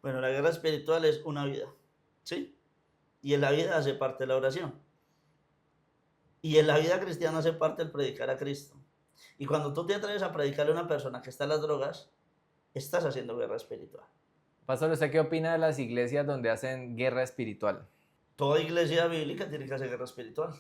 Bueno, la guerra espiritual es una vida, ¿sí? Y en la vida hace parte de la oración. Y en la vida cristiana hace parte el predicar a Cristo. Y cuando tú te atreves a predicarle a una persona que está en las drogas, estás haciendo guerra espiritual. Pastor, ¿usted qué opina de las iglesias donde hacen guerra espiritual? Toda iglesia bíblica tiene que hacer guerra espiritual.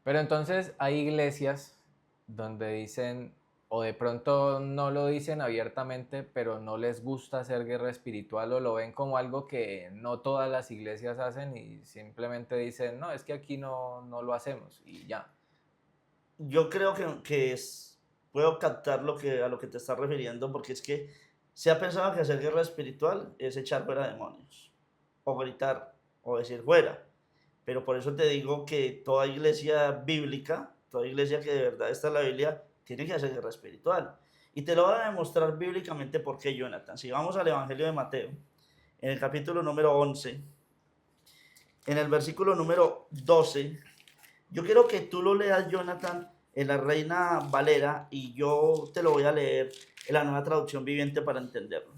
Pero entonces hay iglesias donde dicen, o de pronto no lo dicen abiertamente, pero no les gusta hacer guerra espiritual o lo ven como algo que no todas las iglesias hacen y simplemente dicen, no, es que aquí no lo hacemos y ya. Yo creo puedo captar a lo que te estás refiriendo, porque es que se ha pensado que hacer guerra espiritual es echar fuera demonios, o gritar, o decir fuera. Pero por eso te digo que toda iglesia bíblica, toda iglesia que de verdad está en la Biblia, tiene que hacer guerra espiritual. Y te lo voy a demostrar bíblicamente por qué, Jonathan. Si vamos al Evangelio de Mateo, en el capítulo número 11, en el versículo número 12, yo quiero que tú lo leas, Jonathan, en la Reina Valera, y yo te lo voy a leer en la Nueva Traducción Viviente para entenderlo.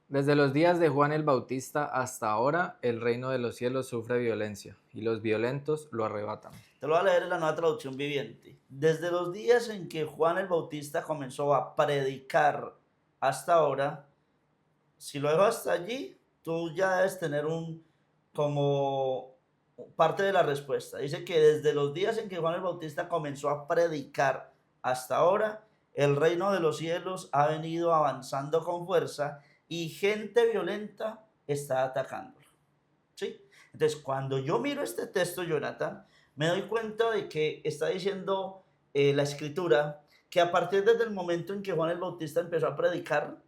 Desde los días de Juan el Bautista hasta ahora, el reino de los cielos sufre violencia y los violentos lo arrebatan. Te lo voy a leer en la Nueva Traducción Viviente. Desde los días en que Juan el Bautista comenzó a predicar hasta ahora, si lo dejo hasta allí, tú ya debes tener como parte de la respuesta. Dice que desde los días en que Juan el Bautista comenzó a predicar hasta ahora, el reino de los cielos ha venido avanzando con fuerza y gente violenta está atacándolo. ¿Sí? Entonces, cuando yo miro este texto, Jonathan, me doy cuenta de que está diciendo la escritura que a partir desde el momento en que Juan el Bautista empezó a predicar,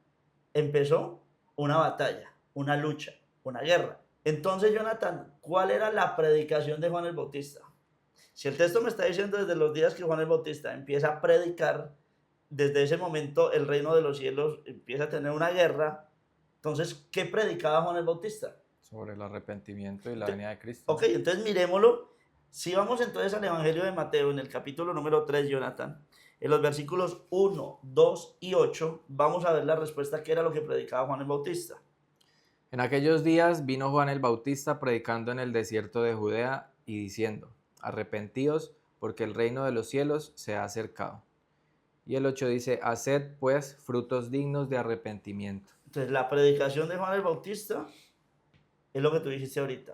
empezó una batalla, una lucha, una guerra. Entonces, Jonathan, ¿cuál era la predicación de Juan el Bautista? Si el texto me está diciendo desde los días que Juan el Bautista empieza a predicar, desde ese momento el reino de los cielos empieza a tener una guerra, entonces, ¿qué predicaba Juan el Bautista? Sobre el arrepentimiento y la venida de Cristo, Ok, ¿no? entonces miremoslo. Si vamos entonces al Evangelio de Mateo, en el capítulo número 3, Jonathan, en los versículos 1, 2 y 8, vamos a ver la respuesta que era lo que predicaba Juan el Bautista. En aquellos días vino Juan el Bautista predicando en el desierto de Judea y diciendo, arrepentíos porque el reino de los cielos se ha acercado. Y el 8 dice, haced pues frutos dignos de arrepentimiento. Entonces, la predicación de Juan el Bautista es lo que tú dijiste ahorita,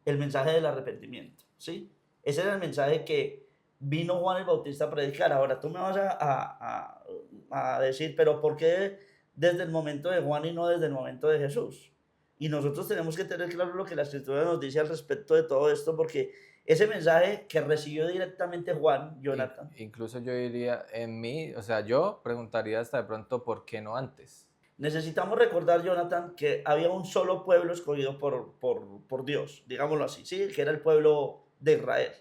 el mensaje del arrepentimiento, ¿sí? Ese era el mensaje que vino Juan el Bautista a predicar. Ahora, tú me vas a decir, pero ¿por qué desde el momento de Juan y no desde el momento de Jesús? Y nosotros tenemos que tener claro lo que la Escritura nos dice al respecto de todo esto, porque ese mensaje que recibió directamente Juan, Jonathan, Incluso yo diría, en mí, o sea, yo preguntaría hasta de pronto, ¿por qué no antes? necesitamos recordar, Jonathan, que había un solo pueblo escogido por Dios, digámoslo así, ¿sí? Que era el pueblo de Israel.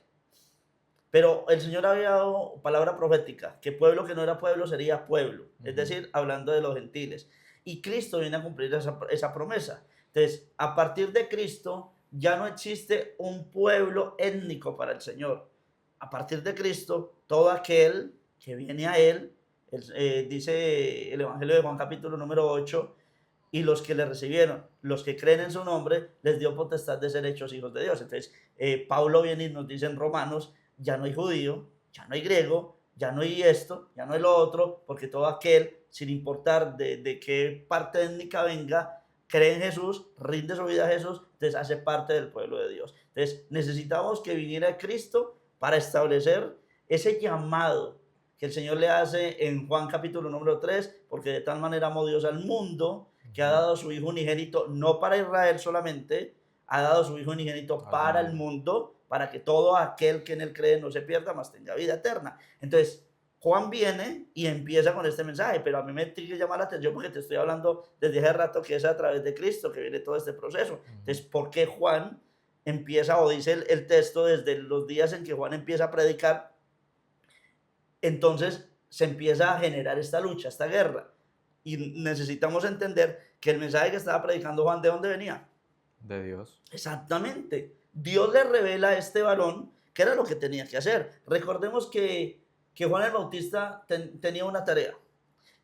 Pero el Señor había dado palabra profética, que pueblo que no era pueblo sería pueblo, es decir, hablando de los gentiles. Y Cristo viene a cumplir esa promesa. Entonces, a partir de Cristo ya no existe un pueblo étnico para el Señor. A partir de Cristo, todo aquel que viene a Él, dice el Evangelio de Juan capítulo número 8, y los que le recibieron, los que creen en su nombre, les dio potestad de ser hechos hijos de Dios. Entonces, Pablo viene y nos dice en Romanos, ya no hay judío, ya no hay griego, ya no hay esto, ya no hay lo otro, porque todo aquel, sin importar de qué parte étnica venga, cree en Jesús, rinde su vida a Jesús, entonces hace parte del pueblo de Dios. Entonces necesitamos que viniera Cristo para establecer ese llamado que el Señor le hace en Juan capítulo número 3, porque de tal manera amó Dios al mundo, que ha dado a su Hijo unigénito, no para Israel solamente, ha dado a su Hijo unigénito Al para el mundo. mundo, para que todo aquel que en él cree no se pierda, mas tenga vida eterna. Entonces, Juan viene y empieza con este mensaje, pero a mí me tiene que llamar la atención porque te estoy hablando desde hace rato que es a través de Cristo que viene todo este proceso. Entonces, ¿por qué Juan empieza o dice el texto desde los días en que Juan empieza a predicar? Entonces se empieza a generar esta lucha, esta guerra. Y necesitamos entender que el mensaje que estaba predicando Juan, ¿de dónde venía? De Dios. Exactamente. Dios le revela a este varón qué era lo que tenía que hacer. Recordemos que Juan el Bautista tenía una tarea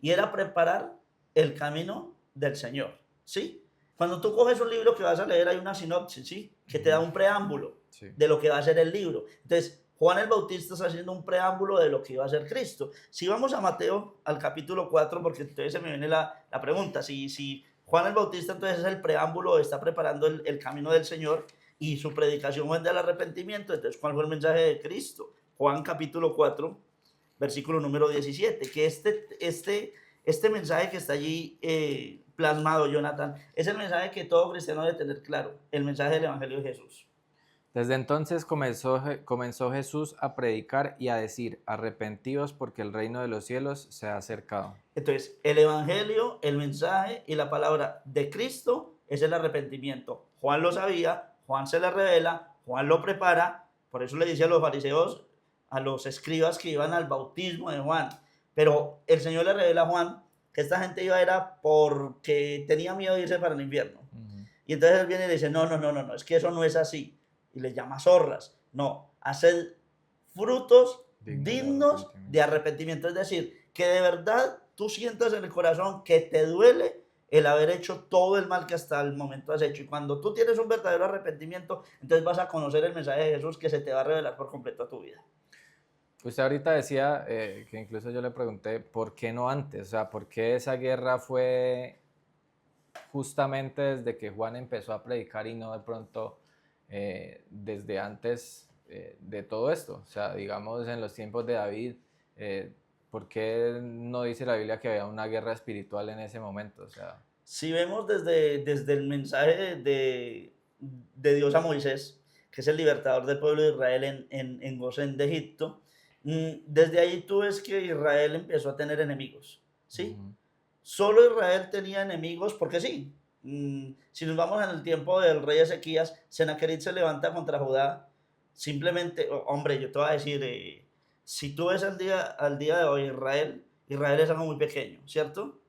y era preparar el camino del Señor. ¿sí? Cuando tú coges un libro que vas a leer hay una sinopsis, ¿sí? Que te da un preámbulo Sí. de lo que va a ser el libro. Entonces, Juan el Bautista está haciendo un preámbulo de lo que iba a ser Cristo. Si vamos a Mateo, al capítulo 4, porque entonces se me viene la pregunta, si Juan el Bautista entonces es el preámbulo, está preparando el camino del Señor y su predicación fue del arrepentimiento, entonces ¿cuál fue el mensaje de Cristo? Juan capítulo 4, versículo número 17, que este mensaje que está allí plasmado, Jonathan, es el mensaje que todo cristiano debe tener claro, el mensaje del Evangelio de Jesús. Desde entonces comenzó Jesús a predicar y a decir, arrepentíos porque el reino de los cielos se ha acercado. Entonces, el Evangelio, el mensaje y la palabra de Cristo es el arrepentimiento. Juan lo sabía, Juan se le revela, Juan lo prepara, por eso le dice a los fariseos, a los escribas que iban al bautismo de Juan. Pero el Señor le revela a Juan que esta gente iba era porque tenía miedo de irse para el infierno. Y entonces él viene y le dice, no, es que eso no es así. Y les llama zorras. No, haced frutos dignos de arrepentimiento. Es decir, que de verdad tú sientas en el corazón que te duele el haber hecho todo el mal que hasta el momento has hecho. Y cuando tú tienes un verdadero arrepentimiento, entonces vas a conocer el mensaje de Jesús que se te va a revelar por completo a tu vida. Usted ahorita decía, que incluso yo le pregunté, ¿por qué no antes? O sea, ¿por qué esa guerra fue justamente desde que Juan empezó a predicar y no de pronto desde antes de todo esto? O sea, digamos en los tiempos de David, ¿por qué no dice la Biblia que había una guerra espiritual en ese momento? O sea, si vemos desde el mensaje de Dios a Moisés, que es el libertador del pueblo de Israel en Gosén de Egipto, desde ahí tú ves que Israel empezó a tener enemigos, ¿sí? Solo Israel tenía enemigos porque sí. Si nos vamos en el tiempo del rey Ezequías, Sennacherib se levanta contra Judá. Simplemente, hombre, yo te voy a decir, si tú ves al día de hoy Israel es algo muy pequeño, ¿cierto?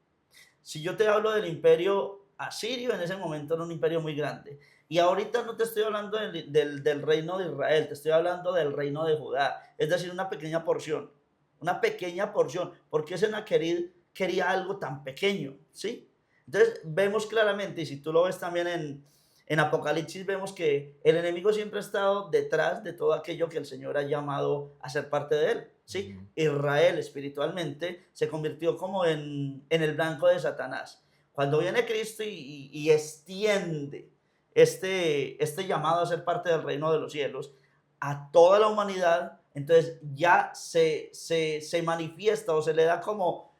Si yo te hablo del imperio asirio, en ese momento era un imperio muy grande. Y ahorita no te estoy hablando del reino de Israel, te estoy hablando del reino de Judá. Es decir, una pequeña porción. Una pequeña porción. ¿Por qué Sennacherib quería algo tan pequeño? ¿Sí? Entonces vemos claramente, y si tú lo ves también en Apocalipsis, vemos que el enemigo siempre ha estado detrás de todo aquello que el Señor ha llamado a ser parte de él. ¿Sí? Israel espiritualmente se convirtió como en el blanco de Satanás. Cuando viene Cristo y extiende este llamado a ser parte del reino de los cielos a toda la humanidad, entonces ya se manifiesta o se le da como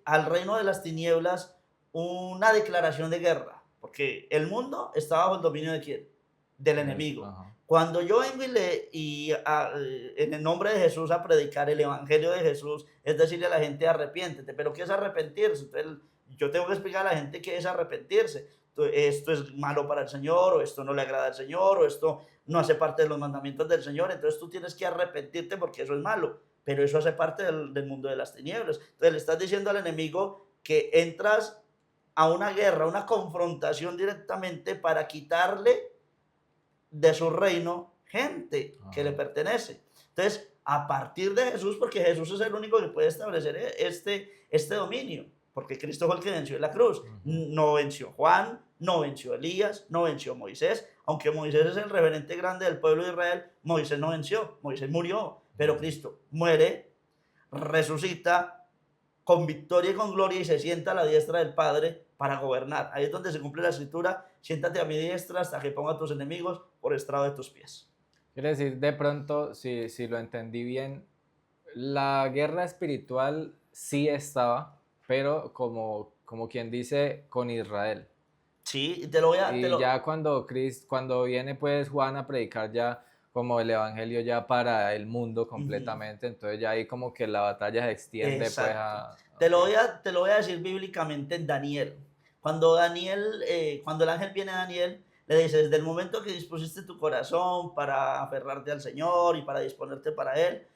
al reino de las tinieblas una declaración de guerra, porque el mundo está bajo el dominio de ¿quién? Del enemigo. Ajá. Cuando yo vengo en el nombre de Jesús a predicar el evangelio de Jesús, es decirle a la gente arrepiéntete, pero ¿qué es arrepentirse? Entonces, yo tengo que explicar a la gente qué es arrepentirse. Esto es malo para el Señor, o esto no le agrada al Señor, o esto no hace parte de los mandamientos del Señor, entonces tú tienes que arrepentirte porque eso es malo, pero eso hace parte del mundo de las tinieblas. Entonces le estás diciendo al enemigo que entras a una guerra, una confrontación directamente para quitarle de su reino gente que le pertenece. Entonces, a partir de Jesús, porque Jesús es el único que puede establecer este dominio, porque Cristo fue el que venció en la cruz. No venció Juan, no venció Elías, no venció Moisés, aunque Moisés es el referente grande del pueblo de Israel, Moisés no venció, Moisés murió, pero Cristo muere, resucita con victoria y con gloria y se sienta a la diestra del Padre para gobernar. Ahí es donde se cumple la escritura, siéntate a mi diestra hasta que ponga a tus enemigos por estrado de tus pies. Quiere decir, de pronto, si lo entendí bien, la guerra espiritual sí estaba, pero como quien dice, con Israel. Sí, te lo voy a... Y ya cuando viene pues Juan a predicar ya como el evangelio ya para el mundo completamente, entonces ya ahí como que la batalla se extiende. Exacto. Pues a... Te lo voy a decir bíblicamente en Daniel. Cuando el ángel viene a Daniel, le dice, desde el momento que dispusiste tu corazón para aferrarte al Señor y para disponerte para Él,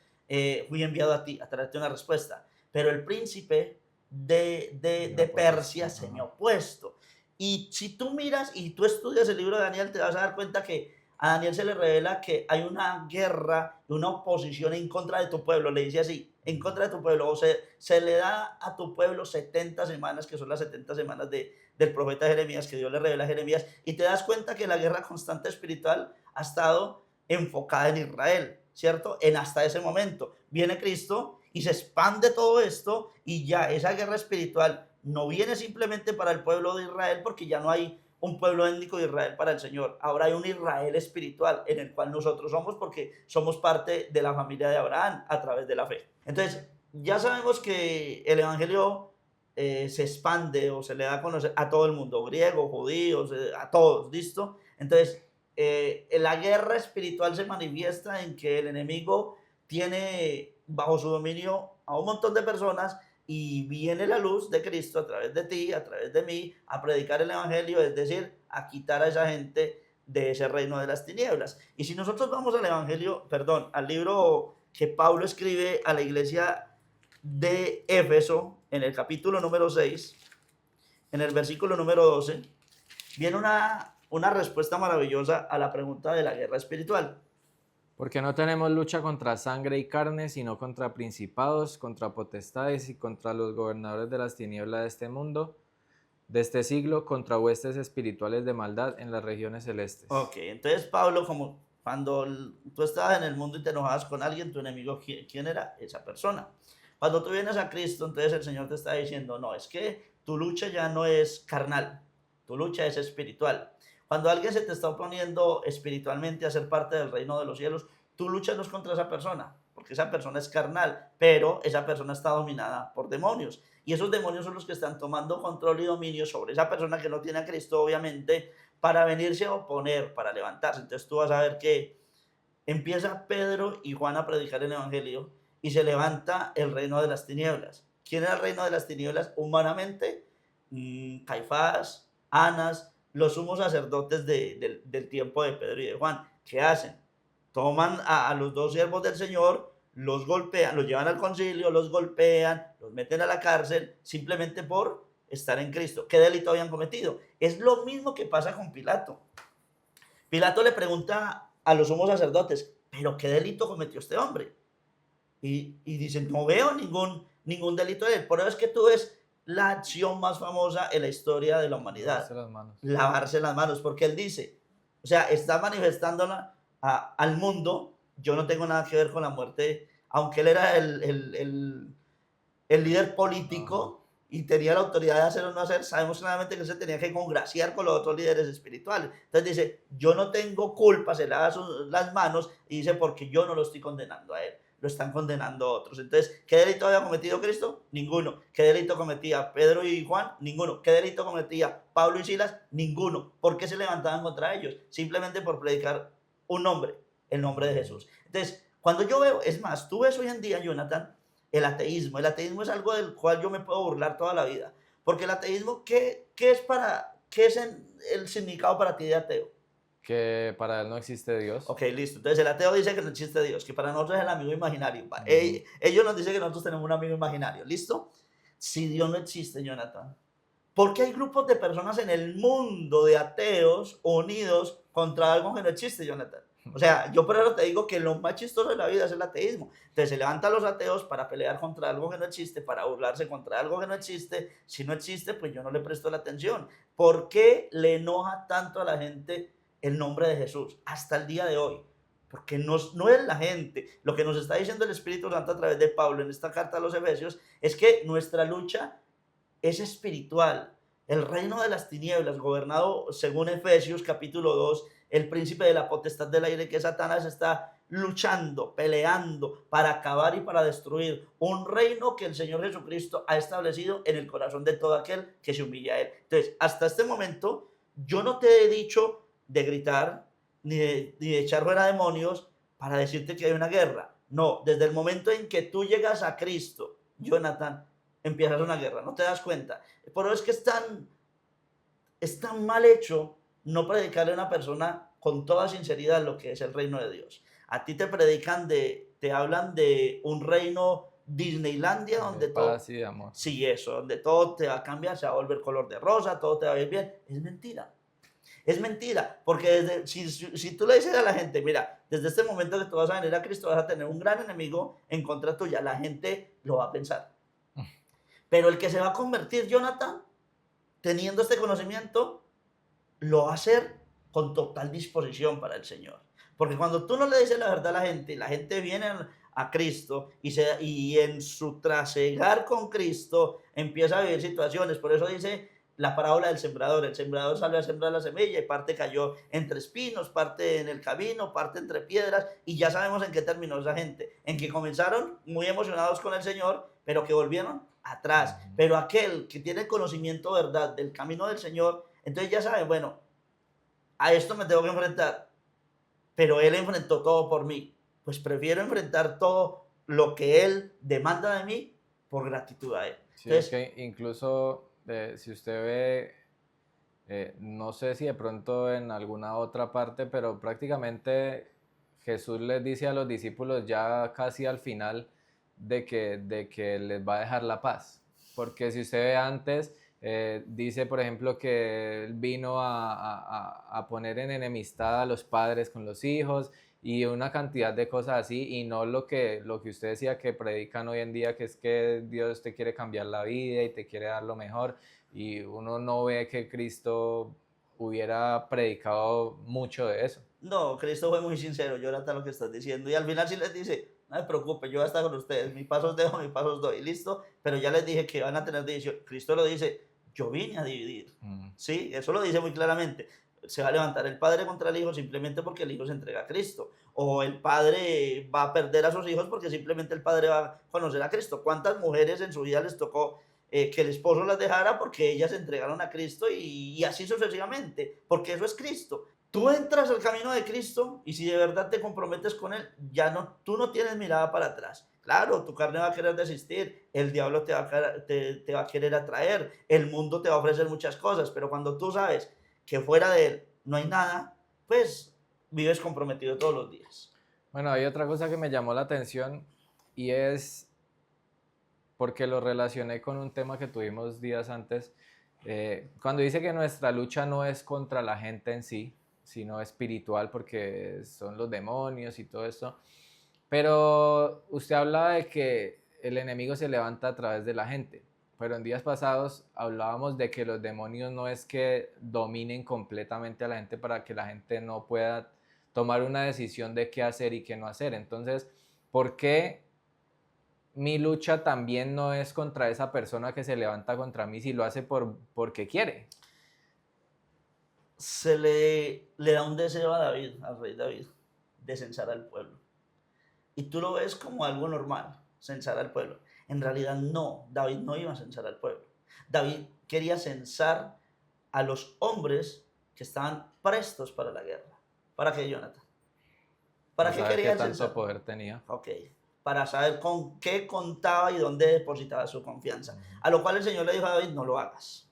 fui enviado a ti a traerte una respuesta. Pero el príncipe de Persia se me ha opuesto. Y si tú miras y tú estudias el libro de Daniel, te vas a dar cuenta que a Daniel se le revela que hay una guerra, una oposición en contra de tu pueblo, le dice así, en contra de tu pueblo, o sea, se le da a tu pueblo 70 semanas, que son las 70 semanas del profeta Jeremías, que Dios le revela a Jeremías, y te das cuenta que la guerra constante espiritual ha estado enfocada en Israel, ¿cierto? En hasta ese momento. Viene Cristo y se expande todo esto y ya esa guerra espiritual no viene simplemente para el pueblo de Israel, porque ya no hay un pueblo étnico de Israel para el Señor. Ahora hay un Israel espiritual en el cual nosotros somos, porque somos parte de la familia de Abraham a través de la fe. Entonces, ya sabemos que el Evangelio se expande o se le da a conocer a todo el mundo, griegos, judíos, a todos, ¿listo? Entonces, la guerra espiritual se manifiesta en que el enemigo tiene bajo su dominio a un montón de personas y viene la luz de Cristo a través de ti, a través de mí, a predicar el Evangelio, es decir, a quitar a esa gente de ese reino de las tinieblas. Y si nosotros vamos al Evangelio, perdón, al libro que Pablo escribe a la iglesia de Éfeso, en el capítulo número 6, en el versículo número 12, viene una respuesta maravillosa a la pregunta de la guerra espiritual. Porque no tenemos lucha contra sangre y carne, sino contra principados, contra potestades y contra los gobernadores de las tinieblas de este mundo, de este siglo, contra huestes espirituales de maldad en las regiones celestes. Ok, entonces Pablo, como cuando tú estabas en el mundo y te enojabas con alguien, tu enemigo, ¿quién era? Esa persona. Cuando tú vienes a Cristo, entonces el Señor te está diciendo, no, es que tu lucha ya no es carnal, tu lucha es espiritual. Cuando alguien se te está oponiendo espiritualmente a ser parte del reino de los cielos, tu lucha no es contra esa persona, porque esa persona es carnal, pero esa persona está dominada por demonios. Y esos demonios son los que están tomando control y dominio sobre esa persona que no tiene a Cristo, obviamente, para venirse a oponer, para levantarse. Entonces tú vas a ver que empieza Pedro y Juan a predicar el Evangelio y se levanta el reino de las tinieblas. ¿Quién era el reino de las tinieblas humanamente? Caifás, Anas, los sumos sacerdotes del tiempo de Pedro y de Juan. ¿Qué hacen? Toman a los dos siervos del Señor, los golpean, los llevan al concilio, los golpean, los meten a la cárcel simplemente por estar en Cristo. ¿Qué delito habían cometido? Es lo mismo que pasa con Pilato. Pilato le pregunta a los sumos sacerdotes, ¿pero qué delito cometió este hombre? Y dicen, no veo ningún delito de él. Por eso es que tú ves la acción más famosa en la historia de la humanidad. Lavarse las manos. Lavarse las manos, porque él dice, o sea, está manifestándola al mundo, yo no tengo nada que ver con la muerte, aunque él era el líder político y tenía la autoridad de hacer o no hacer, sabemos claramente que se tenía que congraciar con los otros líderes espirituales. Entonces dice, yo no tengo culpa, se lava las manos y dice, porque yo no lo estoy condenando a él, lo están condenando a otros. Entonces, ¿qué delito había cometido Cristo? Ninguno. ¿Qué delito cometía Pedro y Juan? Ninguno. ¿Qué delito cometía Pablo y Silas? Ninguno. ¿Por qué se levantaban contra ellos? Simplemente por predicar un nombre, el nombre de Jesús. Entonces, cuando yo veo, es más, tú ves hoy en día, Jonathan, el ateísmo. El ateísmo es algo del cual yo me puedo burlar toda la vida. Porque el ateísmo, ¿qué es el significado para ti de ateo? Que para él no existe Dios. Ok, listo. Entonces el ateo dice que no existe Dios, que para nosotros es el amigo imaginario. Ellos nos dicen que nosotros tenemos un amigo imaginario. ¿Listo? Si Dios no existe, Jonathan, ¿por qué hay grupos de personas en el mundo de ateos unidos contra algo que no existe, Jonathan? O sea, yo por eso te digo que lo más chistoso de la vida es el ateísmo. Entonces se levantan los ateos para pelear contra algo que no existe, para burlarse contra algo que no existe. Si no existe, pues yo no le presto la atención. ¿Por qué le enoja tanto a la gente el nombre de Jesús hasta el día de hoy? Porque no es la gente. Lo que nos está diciendo el Espíritu Santo a través de Pablo en esta carta a los Efesios es que nuestra lucha es espiritual. El reino de las tinieblas, gobernado según Efesios capítulo 2, el príncipe de la potestad del aire, que es Satanás, está luchando, peleando para acabar y para destruir un reino que el Señor Jesucristo ha establecido en el corazón de todo aquel que se humilla a Él. Entonces, hasta este momento, yo no te he dicho de gritar ni de echar fuera demonios para decirte que hay una guerra. No, desde el momento en que tú llegas a Cristo, Jonathan, empiezas una guerra, no te das cuenta. Por eso es que es tan mal hecho no predicarle a una persona con toda sinceridad lo que es el reino de Dios. A ti te hablan de un reino Disneylandia donde De todo, paz y de amor. sí, eso, donde todo te va a cambiar, se va a volver color de rosa, todo te va a ir bien. Es mentira. Es mentira, porque si tú le dices a la gente, mira, desde este momento que tú vas a venir a Cristo vas a tener un gran enemigo en contra tuya, la gente lo va a pensar. Pero el que se va a convertir, Jonathan, teniendo este conocimiento, lo va a hacer con total disposición para el Señor. Porque cuando tú no le dices la verdad a la gente viene a Cristo y en su trasegar con Cristo empieza a vivir situaciones. Por eso dice la parábola del sembrador. El sembrador salió a sembrar la semilla y parte cayó entre espinos, parte en el camino, parte entre piedras. Y ya sabemos en qué terminó esa gente. En que comenzaron muy emocionados con el Señor, pero que volvieron atrás. Pero aquel que tiene conocimiento, verdad, del camino del Señor, entonces ya saben, bueno, a esto me tengo que enfrentar, pero Él enfrentó todo por mí. Pues prefiero enfrentar todo lo que Él demanda de mí por gratitud a Él. Sí, es Entonces, que incluso si usted ve, no sé si de pronto en alguna otra parte, pero prácticamente Jesús les dice a los discípulos ya casi al final de que les va a dejar la paz. Porque si usted ve antes, dice por ejemplo que él vino a poner en enemistad a los padres con los hijos y una cantidad de cosas así, y no lo que usted decía que predican hoy en día, que es que Dios te quiere cambiar la vida y te quiere dar lo mejor, y uno no ve que Cristo hubiera predicado mucho de eso. no, Cristo fue muy sincero, yo ahora lo que estás diciendo. Y al final sí les dice, no me preocupe, yo voy a estar con ustedes, mis pasos dejo, mis pasos doy, listo. Pero ya les dije que van a tener división. Cristo lo dice, yo vine a dividir. Mm. Sí, eso lo dice muy claramente. Se va a levantar el padre contra el hijo simplemente porque el hijo se entrega a Cristo. O el padre va a perder a sus hijos porque simplemente el padre va a conocer a Cristo. ¿Cuántas mujeres en su vida les tocó que el esposo las dejara porque ellas se entregaron a Cristo y así sucesivamente? Porque eso es Cristo. Tú entras al camino de Cristo y si de verdad te comprometes con Él, ya no, tú no tienes mirada para atrás. Claro, tu carne va a querer desistir, el diablo te va a querer atraer, el mundo te va a ofrecer muchas cosas, pero cuando tú sabes que fuera de Él no hay nada, pues vives comprometido todos los días. Bueno, hay otra cosa que me llamó la atención, y es porque lo relacioné con un tema que tuvimos días antes, cuando dice que nuestra lucha no es contra la gente en sí, sino espiritual, porque son los demonios y todo esto. Pero usted hablaba de que el enemigo se levanta a través de la gente. Pero en días pasados hablábamos de que los demonios no es que dominen completamente a la gente para que la gente no pueda tomar una decisión de qué hacer y qué no hacer. Entonces, ¿por qué mi lucha también no es contra esa persona que se levanta contra mí si lo hace porque quiere? Le da un deseo a David, al rey David, de censar al pueblo. Y tú lo ves como algo normal, censar al pueblo. En realidad no, David no iba a censar al pueblo. David quería censar a los hombres que estaban prestos para la guerra. ¿Para qué, Jonathan? ¿Para Para qué saber qué quería tanto censar? poder tenía. Ok, para saber con qué contaba y dónde depositaba su confianza. A lo cual el Señor le dijo a David, no lo hagas.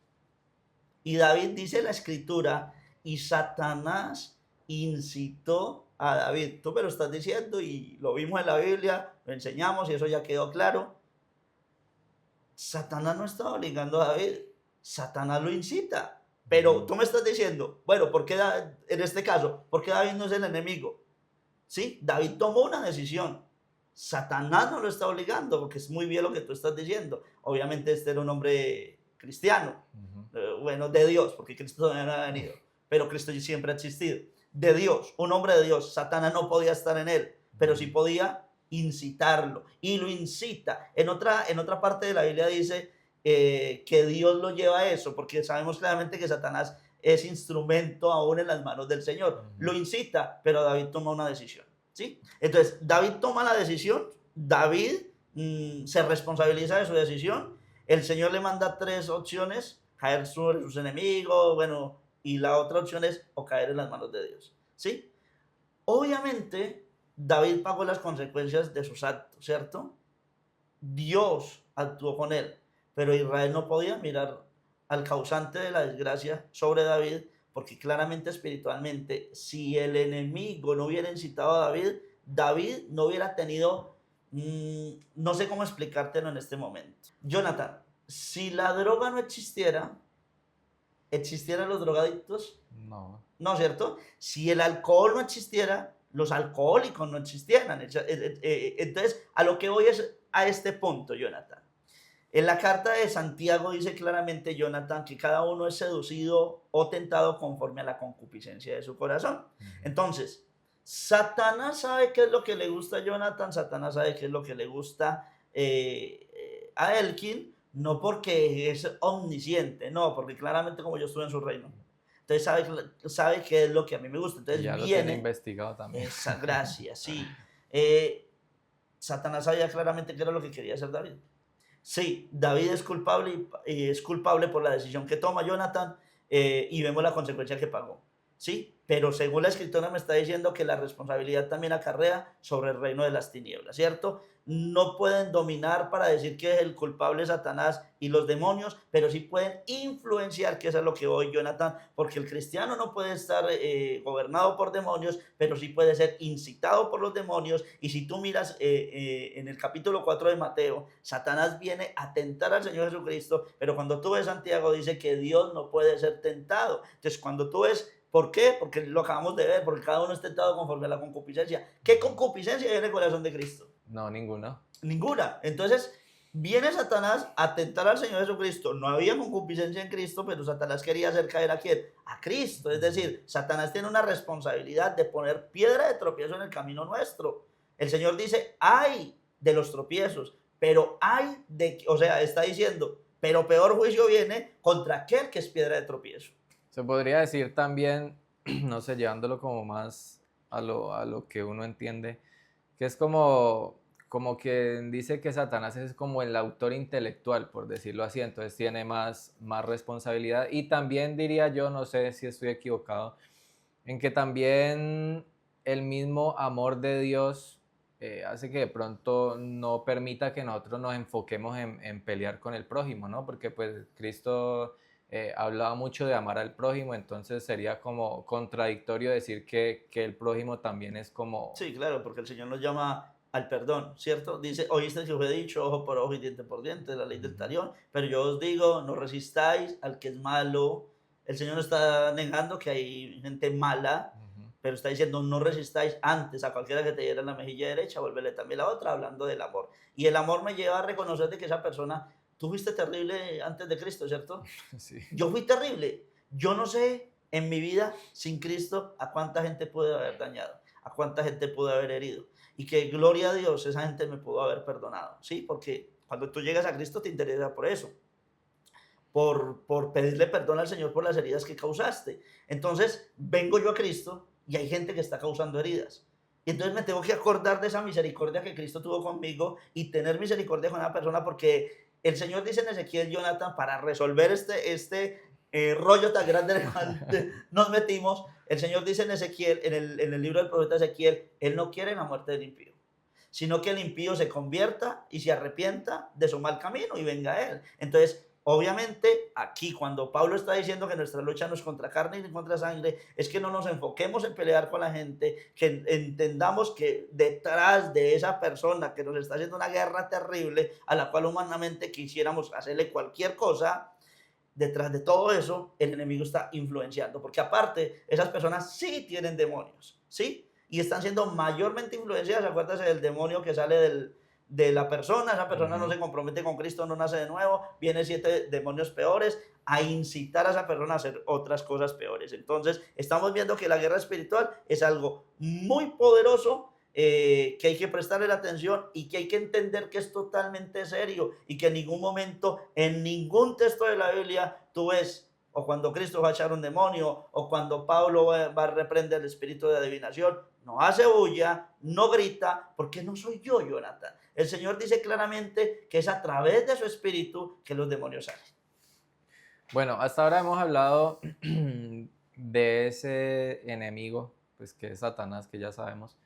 Y David dice la escritura, y Satanás incitó a David. Tú me lo estás diciendo y lo vimos en la Biblia, lo enseñamos y eso ya quedó claro. Satanás no está obligando a David, Satanás lo incita. Pero tú me estás diciendo, bueno, ¿por qué en este caso, por qué David no es el enemigo? Sí, David tomó una decisión. Satanás no lo está obligando, porque es muy bien lo que tú estás diciendo. Obviamente este era un hombre cristiano, bueno, de Dios, porque Cristo todavía no ha venido, pero Cristo siempre ha existido. De Dios, un hombre de Dios. Satanás no podía estar en él, pero sí podía incitarlo, y lo incita. En otra parte de la Biblia dice que Dios lo lleva a eso, porque sabemos claramente que Satanás es instrumento aún en las manos del Señor. Lo incita, pero David toma una decisión, ¿sí? Entonces, David toma la decisión, David se responsabiliza de su decisión, el Señor le manda tres opciones: caer sobre sus enemigos, bueno, y la otra opción es o caer en las manos de Dios, ¿sí? Obviamente, David pagó las consecuencias de sus actos, ¿cierto? Dios actuó con él, pero Israel no podía mirar al causante de la desgracia sobre David, porque claramente espiritualmente, si el enemigo no hubiera incitado a David, David no hubiera tenido, no sé cómo explicártelo en este momento. Jonathan, si la droga no existiera, ¿existieran los drogadictos? No. No, ¿cierto? Si el alcohol no existiera, los alcohólicos no existieran. Entonces, a lo que voy es a este punto, Jonathan. En la carta de Santiago dice claramente, Jonathan, que cada uno es seducido o tentado conforme a la concupiscencia de su corazón. Ujú. Entonces, Satanás sabe qué es lo que le gusta a Jonathan, Satanás sabe qué es lo que le gusta a Elkin, no porque es omnisciente, no, porque claramente como yo estuve en su reino. Entonces sabe qué es lo que a mí me gusta. Y Entonces ya lo tiene viene investigado también. esa gracia, sí. Eh, Satanás sabía claramente qué era lo que quería hacer David. Sí, David es culpable y es culpable por la decisión que toma Jonathan y vemos la consecuencia que pagó. Sí, pero según la escritora me está diciendo que la responsabilidad también acarrea sobre el reino de las tinieblas, ¿cierto? No pueden dominar para decir que es el culpable Satanás y los demonios, pero sí pueden influenciar, que eso es lo que hoy Jonathan, porque el cristiano no puede estar gobernado por demonios, pero sí puede ser incitado por los demonios. Y si tú miras en el capítulo 4 de Mateo, Satanás viene a tentar al Señor Jesucristo, pero cuando tú ves Santiago dice que Dios no puede ser tentado. Entonces, cuando tú ves, ¿por qué? Porque lo acabamos de ver, porque cada uno es tentado conforme a la concupiscencia. ¿Qué concupiscencia hay en el corazón de Cristo? No, ninguno. Ninguna. Entonces, viene Satanás a tentar al Señor Jesucristo. No había concupiscencia en Cristo, pero Satanás quería hacer caer a quién? A Cristo. Es decir, Satanás tiene una responsabilidad de poner piedra de tropiezo en el camino nuestro. El Señor dice, ay de los tropiezos, pero hay de, o sea, está diciendo, pero peor juicio viene contra aquel que es piedra de tropiezo. Se podría decir también, no sé, llevándolo como más a lo que uno entiende, que es como que dice que Satanás es como el autor intelectual, por decirlo así, entonces tiene más responsabilidad. Y también diría yo, no sé si estoy equivocado, en que también el mismo amor de Dios hace que de pronto no permita que nosotros nos enfoquemos en pelear con el prójimo, ¿no? Porque pues Cristo hablaba mucho de amar al prójimo, entonces sería como contradictorio decir que el prójimo también es como... Sí, claro, porque el Señor nos llama al perdón, ¿cierto? Dice, oíste que os he dicho, ojo por ojo y diente por diente, la ley del Ujú. talión, pero yo os digo, no resistáis al que es malo. El Señor no está negando que hay gente mala, Ujú. pero está diciendo, no resistáis antes a cualquiera que te diera en la mejilla derecha, vuélvele también la otra, hablando del amor. Y el amor me lleva a reconocer de que esa persona, tú fuiste terrible antes de Cristo, ¿cierto? Sí. Yo fui terrible. Yo no sé en mi vida sin Cristo a cuánta gente pude haber dañado, a cuánta gente pude haber herido. Y que gloria a Dios, esa gente me pudo haber perdonado, ¿sí? Porque cuando tú llegas a Cristo te interesa por eso, por pedirle perdón al Señor por las heridas que causaste. Entonces, vengo yo a Cristo y hay gente que está causando heridas. Y entonces me tengo que acordar de esa misericordia que Cristo tuvo conmigo y tener misericordia con una persona porque el Señor dice en Ezequiel, Jonathan, para resolver este rollo tan grande en el cual nos metimos, el Señor dice en Ezequiel, en el libro del profeta Ezequiel, Él no quiere la muerte del impío, sino que el impío se convierta y se arrepienta de su mal camino y venga a Él. Entonces, obviamente, aquí cuando Pablo está diciendo que nuestra lucha no es contra carne ni contra sangre, es que no nos enfoquemos en pelear con la gente, que entendamos que detrás de esa persona que nos está haciendo una guerra terrible, a la cual humanamente quisiéramos hacerle cualquier cosa, detrás de todo eso, el enemigo está influenciando, porque aparte, esas personas sí tienen demonios, ¿sí? Y están siendo mayormente influenciadas, acuérdate del demonio que sale de la persona, esa persona no Ujú. se compromete con Cristo, no nace de nuevo, vienen 7 demonios peores a incitar a esa persona a hacer otras cosas peores. Entonces, estamos viendo que la guerra espiritual es algo muy poderoso, que hay que prestarle la atención y que hay que entender que es totalmente serio y que en ningún momento, en ningún texto de la Biblia, tú ves, o cuando Cristo va a echar un demonio, o cuando Pablo va a reprender el espíritu de adivinación, no hace bulla, no grita, porque no soy yo, Jonathan. El Señor dice claramente que es a través de su espíritu que los demonios salen. Bueno, hasta ahora hemos hablado de ese enemigo, pues que es Satanás, que ya sabemos,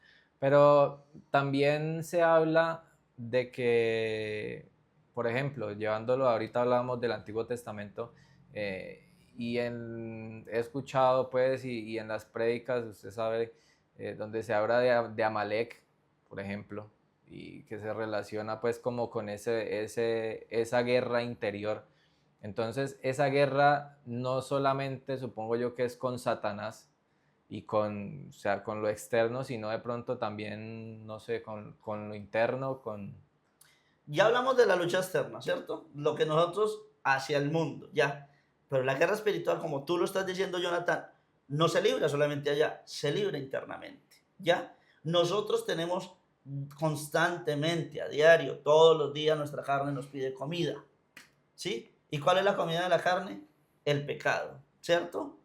pero también se habla de que, por ejemplo, llevándolo, ahorita hablamos del Antiguo Testamento, he escuchado pues y en las prédicas, usted sabe, donde se habla de Amalek, por ejemplo, y que se relaciona pues como con esa guerra interior. Entonces, esa guerra no solamente supongo yo que es con Satanás y con, o sea, con lo externo, sino de pronto también, no sé, con lo interno, con... Ya hablamos de la lucha externa, ¿cierto? Lo que nosotros hacia el mundo, ya. Pero la guerra espiritual, como tú lo estás diciendo, Jonathan, no se libra solamente allá, se libra internamente, ¿ya? Nosotros tenemos constantemente, a diario, todos los días, nuestra carne nos pide comida, ¿sí? ¿Y cuál es la comida de la carne? El pecado, ¿cierto?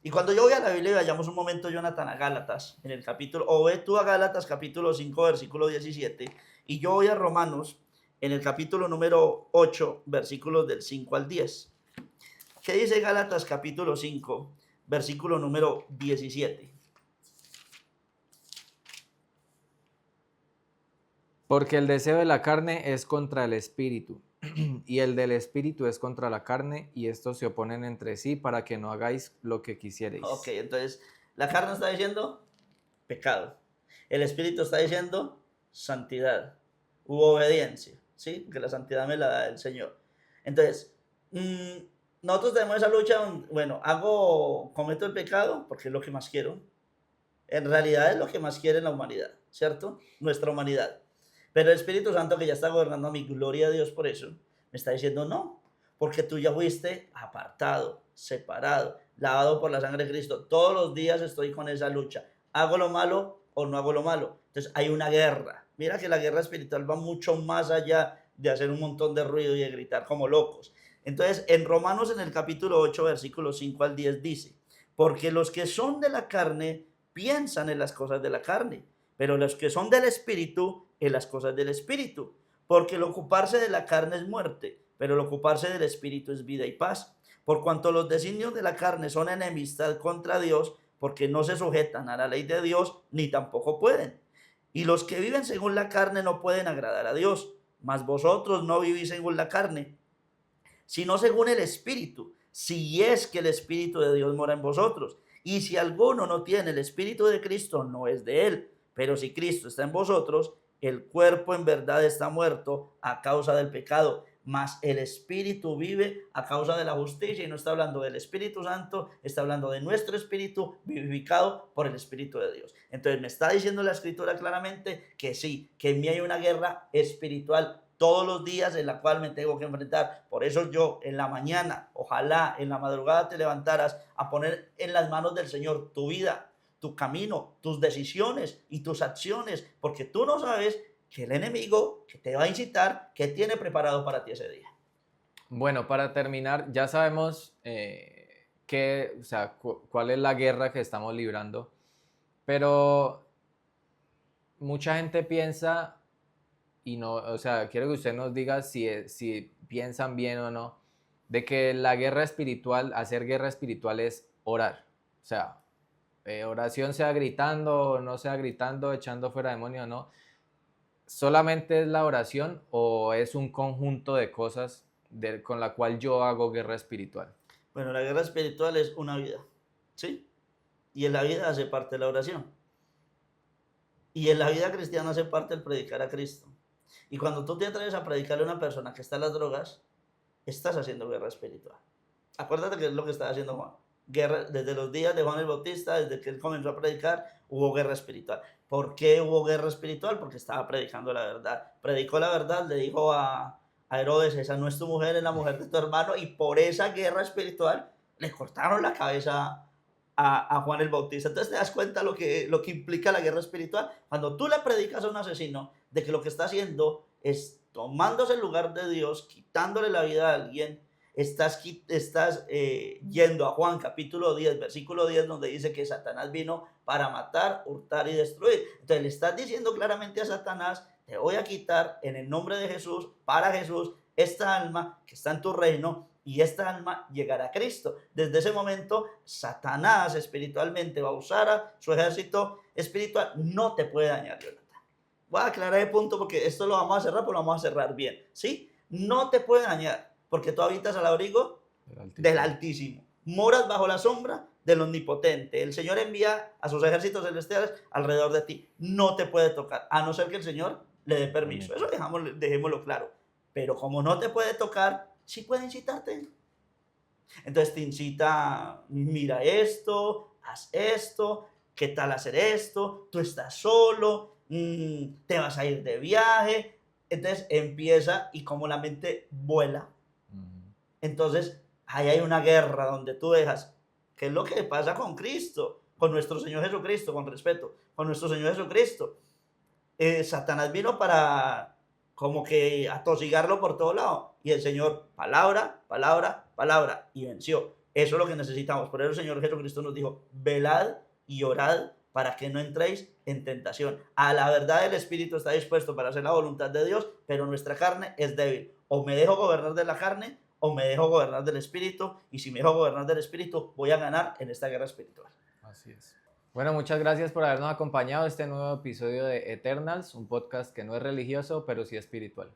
Y cuando yo voy a la Biblia, vayamos un momento, Jonathan, a Gálatas, en el capítulo, o ve tú a Gálatas capítulo 5, versículo 17, y yo voy a Romanos, en el capítulo número 8, versículos del 5 al 10. ¿Qué dice Gálatas capítulo 5, versículo número 17? Porque el deseo de la carne es contra el espíritu, y el del espíritu es contra la carne, y estos se oponen entre sí para que no hagáis lo que quisierais. Ok, entonces la carne está diciendo pecado. El espíritu está diciendo santidad u obediencia, ¿sí? Que la santidad me la da el Señor. Entonces, nosotros tenemos esa lucha, bueno, cometo el pecado porque es lo que más quiero. En realidad es lo que más quiere la humanidad, ¿cierto? Nuestra humanidad. Pero el Espíritu Santo, que ya está gobernando a mi gloria a Dios por eso, me está diciendo no, porque tú ya fuiste apartado, separado, lavado por la sangre de Cristo. Todos los días estoy con esa lucha. ¿Hago lo malo o no hago lo malo? Entonces hay una guerra. Mira que la guerra espiritual va mucho más allá de hacer un montón de ruido y de gritar como locos. Entonces, en Romanos, en el capítulo 8, versículos 5 al 10, dice, porque los que son de la carne piensan en las cosas de la carne, pero los que son del Espíritu, en las cosas del Espíritu. Porque el ocuparse de la carne es muerte, pero el ocuparse del Espíritu es vida y paz. Por cuanto los designios de la carne son enemistad contra Dios, porque no se sujetan a la ley de Dios, ni tampoco pueden. Y los que viven según la carne no pueden agradar a Dios, mas vosotros no vivís según la carne, sino según el Espíritu, si es que el Espíritu de Dios mora en vosotros. Y si alguno no tiene el Espíritu de Cristo, no es de él. Pero si Cristo está en vosotros, el cuerpo en verdad está muerto a causa del pecado, mas el Espíritu vive a causa de la justicia. Y no está hablando del Espíritu Santo, está hablando de nuestro espíritu vivificado por el Espíritu de Dios. Entonces me está diciendo la Escritura claramente que sí, que en mí hay una guerra espiritual todos los días en la cual me tengo que enfrentar. Por eso yo en la mañana, ojalá en la madrugada te levantaras a poner en las manos del Señor tu vida, tu camino, tus decisiones y tus acciones, porque tú no sabes que el enemigo que te va a incitar, que tiene preparado para ti ese día. Bueno, para terminar, ya sabemos o sea, cuál es la guerra que estamos librando, pero mucha gente piensa, y no, o sea, quiero que usted nos diga si piensan bien o no, de que la guerra espiritual, hacer guerra espiritual es orar. O sea, oración sea gritando o no sea gritando, echando fuera demonios o no. ¿Solamente es la oración o es un conjunto de cosas con la cual yo hago guerra espiritual? Bueno, la guerra espiritual es una vida, ¿sí? Y en la vida hace parte de la oración. Y en la vida cristiana hace parte el predicar a Cristo. Y cuando tú te atreves a predicarle a una persona que está en las drogas, estás haciendo guerra espiritual. Acuérdate que es lo que está haciendo Juan. Guerra, desde los días de Juan el Bautista, desde que él comenzó a predicar, hubo guerra espiritual. ¿Por qué hubo guerra espiritual? Porque estaba predicando la verdad. Predicó la verdad, le dijo a Herodes, esa no es tu mujer, es la mujer de tu hermano, y por esa guerra espiritual le cortaron la cabeza a Juan el Bautista. Entonces te das cuenta lo que implica la guerra espiritual. Cuando tú le predicas a un asesino de que lo que está haciendo es tomándose el lugar de Dios, quitándole la vida a alguien, estás yendo a Juan capítulo 10, versículo 10, donde dice que Satanás vino para matar, hurtar y destruir. Entonces le estás diciendo claramente a Satanás, te voy a quitar en el nombre de Jesús, para Jesús, esta alma que está en tu reino, y esta alma llegará a Cristo. Desde ese momento, Satanás espiritualmente va a usar a su ejército espiritual. No te puede dañar, Jonathan. Voy a aclarar el punto porque esto lo vamos a cerrar, pero lo vamos a cerrar bien, ¿sí? No te puede dañar porque tú habitas al abrigo del Altísimo. Moras bajo la sombra del Omnipotente. El Señor envía a sus ejércitos celestiales alrededor de ti. No te puede tocar, a no ser que el Señor le dé permiso. Eso dejémoslo claro. Pero como no te puede tocar, sí puede incitarte. Entonces te incita, mira esto, haz esto, ¿qué tal hacer esto? Tú estás solo, te vas a ir de viaje. Entonces empieza y como la mente vuela, Ujú. entonces ahí hay una guerra donde tú dejas, ¿qué es lo que pasa con Cristo? Con nuestro Señor Jesucristo, con respeto, con nuestro Señor Jesucristo. Satanás vino para como que atosigarlo por todo lado. Y el Señor, palabra, palabra, palabra, y venció. Eso es lo que necesitamos. Por eso el Señor Jesucristo nos dijo, velad y orad para que no entréis en tentación. A la verdad el Espíritu está dispuesto para hacer la voluntad de Dios, pero nuestra carne es débil. O me dejo gobernar de la carne o me dejo gobernar del Espíritu. Y si me dejo gobernar del Espíritu, voy a ganar en esta guerra espiritual. Así es. Bueno, muchas gracias por habernos acompañado a este nuevo episodio de Eternals, un podcast que no es religioso, pero sí espiritual.